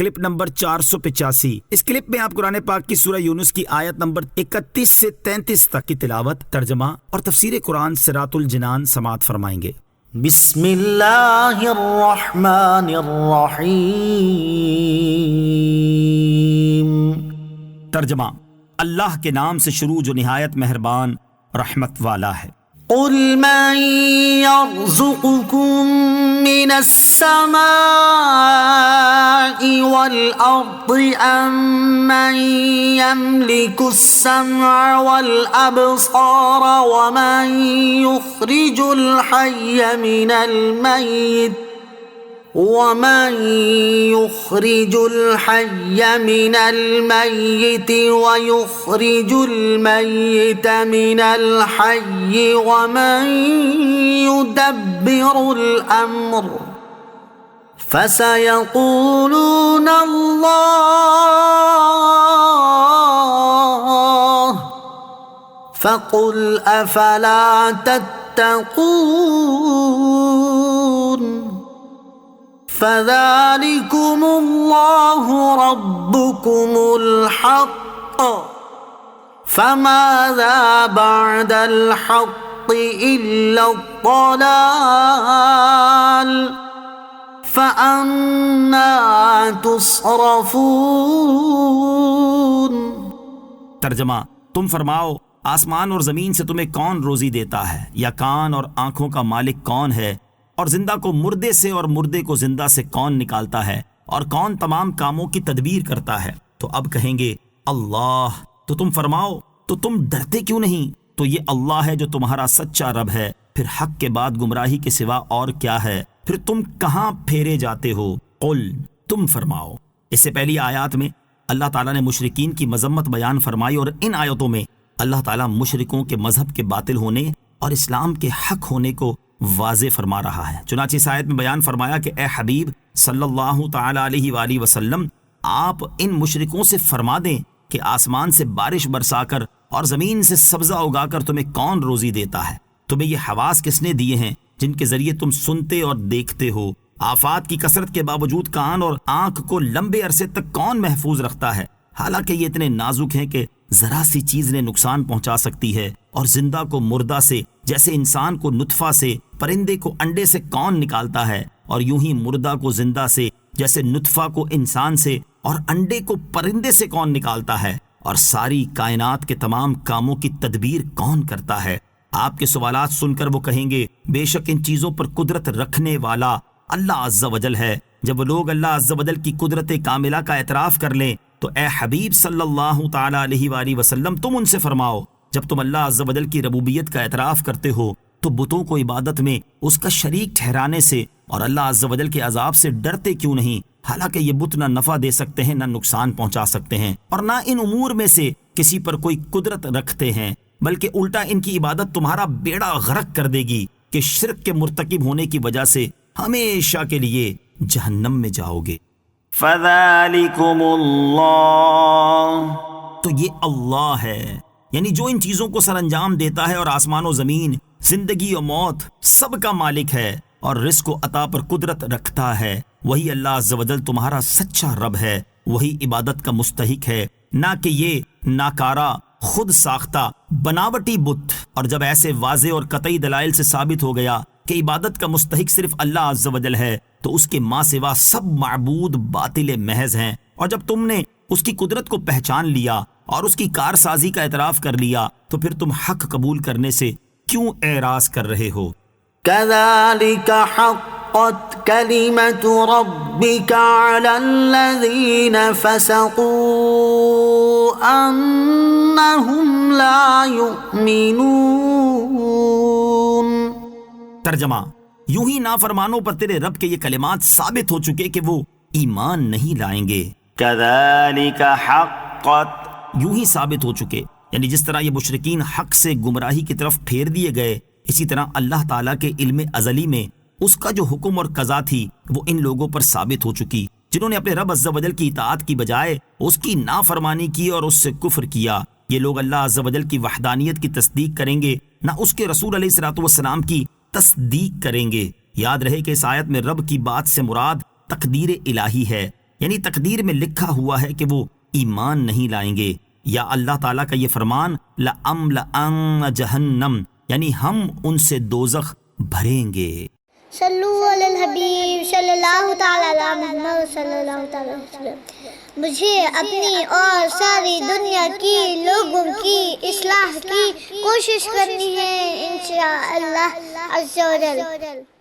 Clip number 485۔ اس clip میں آپ قرآن پاک کی سورہ یونس کی آیت نمبر 31 سے 33 تک کی تلاوت، ترجمہ اور تفسیر قرآن صراط الجنان سماعت فرمائیں گے۔ بسم اللہ الرحمن الرحیم۔ ترجمہ، اللہ کے نام سے شروع جو نہایت مہربان رحمت والا ہے۔ قل من يرزقكم من السماء والأرض من يملك السمع والأبصار ومن يخرج الحي من الميت ويخرج الميت من الحي ومن يدبر الأمر فسيقولون الله فقل أفلا تتقون فذلكم الله ربكم الحق فماذا بعد الحق إلا الضلال فأنا تصرفون۔ ترجمہ، تم فرماؤ آسمان اور زمین سے تمہیں کون روزی دیتا ہے، یا کان اور آنکھوں کا مالک کون ہے، اور زندہ کو مردے سے اور مردے کو زندہ سے کون نکالتا ہے، اور کون تمام کاموں کی تدبیر کرتا ہے؟ تو اب کہیں گے اللہ۔ تو تم فرماؤ تو تم ڈرتے کیوں نہیں؟ تو یہ اللہ ہے جو تمہارا سچا رب ہے، پھر حق کے بعد گمراہی کے سوا اور کیا ہے؟ پھر تم کہاں پھیرے جاتے ہو؟ قل، تم فرماؤ۔ اس سے پہلی آیات میں اللہ تعالیٰ نے مشرکین کی مذمت بیان فرمائی، اور ان آیتوں میں اللہ تعالیٰ مشرکوں کے مذہب کے باطل ہونے اور اسلام کے حق ہونے کو واضح فرما رہا ہے۔ چنانچہ اس آیت میں بیان فرمایا کہ اے حبیب صلی اللہ تعالیٰ علیہ وآلہ وسلم، آپ ان مشرکوں سے فرما دیں کہ آسمان سے بارش برسا کر اور زمین سے سبزہ اگا کر تمہیں کون روزی دیتا ہے؟ تمہیں یہ حواس کس نے دیے ہیں جن کے ذریعے تم سنتے اور دیکھتے ہو؟ آفات کی کثرت کے باوجود کان اور آنکھ کو لمبے عرصے تک کون محفوظ رکھتا ہے؟ حالانکہ یہ اتنے نازک ہیں کہ ذرا سی چیز نے نقصان پہنچا سکتی ہے، اور زندہ کو مردہ سے، جیسے انسان کو نطفہ سے، پرندے کو انڈے سے کون نکالتا ہے، اور یوں ہی مردہ کو زندہ سے، جیسے نطفہ کو انسان سے اور انڈے کو پرندے سے کون نکالتا ہے، اور ساری کائنات کے تمام کاموں کی تدبیر کون کرتا ہے؟ آپ کے سوالات سن کر وہ کہیں گے بے شک ان چیزوں پر قدرت رکھنے والا اللہ عز و جل ہے۔ جب وہ لوگ اللہ عز و جل کی قدرت کاملہ کا اعتراف کر لیں تو اے حبیب صلی اللہ تعالیٰ علیہ وآلہ وسلم، تم ان سے فرماؤ جب تم اللہ عز و جل کی ربوبیت کا اعتراف کرتے ہو تو بتوں کو عبادت میں اس کا شریک ٹھہرانے سے اور اللہ عز و جل کے عذاب سے ڈرتے کیوں نہیں؟ حالانکہ یہ بت نہ نفع دے سکتے ہیں، نہ نقصان پہنچا سکتے ہیں، اور نہ ان امور میں سے کسی پر کوئی قدرت رکھتے ہیں، بلکہ الٹا ان کی عبادت تمہارا بیڑا غرق کر دے گی کہ شرک کے مرتکب ہونے کی وجہ سے ہمیشہ کے لیے جہنم میں جاؤ گے۔ فذلكم اللہ، تو یہ اللہ ہے، یعنی جو ان چیزوں کو سر انجام دیتا ہے، اور آسمان و زمین، زندگی و موت سب کا مالک ہے، اور رزق و عطا پر قدرت رکھتا ہے۔ وہی اللہ عز و جل تمہارا سچا رب ہے، وہی عبادت کا مستحق ہے، نہ کہ یہ ناکارہ خود ساختہ بناوٹی بت۔ اور جب ایسے واضح اور قطعی دلائل سے ثابت ہو گیا کہ عبادت کا مستحق صرف اللہ عز و جل ہے، تو اس کے ماں سوا سب معبود باطل محض ہیں۔ اور جب تم نے اس کی قدرت کو پہچان لیا اور اس کی کارسازی کا اعتراف کر لیا تو پھر تم حق قبول کرنے سے کیوں اعراض کر رہے ہو؟ كذلك حقت كلمة ربك على الذين فسقوا أنهم لا يؤمنون۔ ترجمہ، یوں ہی نافرمانوں پر تیرے رب کے یہ کلمات ثابت ہو چکے کہ وہ ایمان نہیں لائیں گے۔ كذلك حقت، یوں ہی ثابت ہو چکے، یعنی جس طرح یہ مشرکین حق سے گمراہی کی طرف پھیر دیے گئے، اسی طرح اللہ تعالیٰ کے علم ازلی میں اس کا جو حکم اور قضا تھی وہ ان لوگوں پر ثابت ہو چکی جنہوں نے اپنے رب عز و جل کی اطاعت کی بجائے اس کی نافرمانی کی اور اس سے کفر کیا۔ یہ لوگ اللہ عز و جل کی وحدانیت کی تصدیق کریں گے، نہ اس کے رسول علیہ الصلوۃ والسلام کی تصدیق کریں گے۔ یاد رہے کہ اس آیت میں رب کی بات سے مراد تقدیر الہی ہے، یعنی تقدیر میں لکھا ہوا ہے کہ وہ ایمان نہیں لائیں گے، یا اللہ تعالیٰ کا یہ فرمان لَأَمْلَأَنَّ جَهَنَّمَ یعنی ہم ان سے دوزخ بھریں گے۔ صلو علی الحبیب صلی اللہ تعالی علی محمد صلی اللہ تعالی وسلم۔ مجھے اپنی اور ساری دنیا کی لوگوں کی اصلاح کی کوشش کرنی ہے انشاءاللہ عز و جل۔